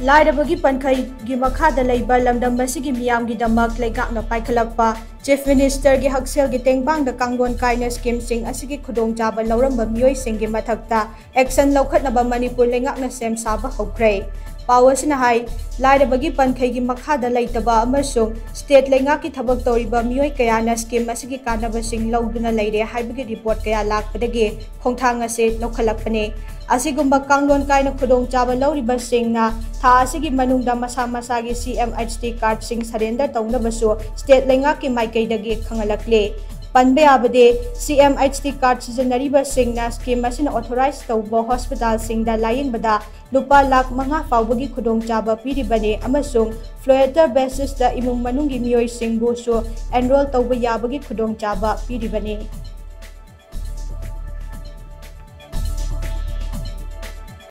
लाइरबगी पनखैगी मखादा लैबा लमदम मसिगी मियामगी दमक लेगाकना पाइखलकपा chief minister की हक्सेल की तेंगबांगदा कांगलोन काइना scheme सिंग असिगी खुदोंग चाबा लौरंबा मियोय सिंगी मथक्ता action लौखटनबा Manipur लेगाकना same साबा हौख्रे पावसना हाई लाइरबगी पनखैगी मखादा लैतबा अमसुंग स्टेट लेगाकी थबक तौरिबा मियोय कयाना स्कीम असिगी कानाबसिंग लौदुना लैरे हाइबगी रिपोर्ट कया लाकपदगी खोंथांग असे लौखलकपने असिगुम्बा कांगलोन काइना खुदोंग चाबा लौरिबा सिंगना था असिगी मनुंगदा मसा मसागी CMHT कार्ड सिंग सरेंडर तौनबसु स्टेट लेगाकी माइकैदगी खंगलकले पनबे आबदे CMHT कार्ड सिजनरीबा सिंगना स्कीम असिना ऑथोराइज तौबा हॉस्पिटल सिंगदा लायेंगबदा लुपा लाख 5 फाउबगी खुदोंग चाबा पीरिबने अमसुंग फ्लोएटर बेसिस दा इमुंग मनुंगी मियोय सिंगबुसु एनरोल तौबा याबगी खुदोंग चाबा पीरिबने।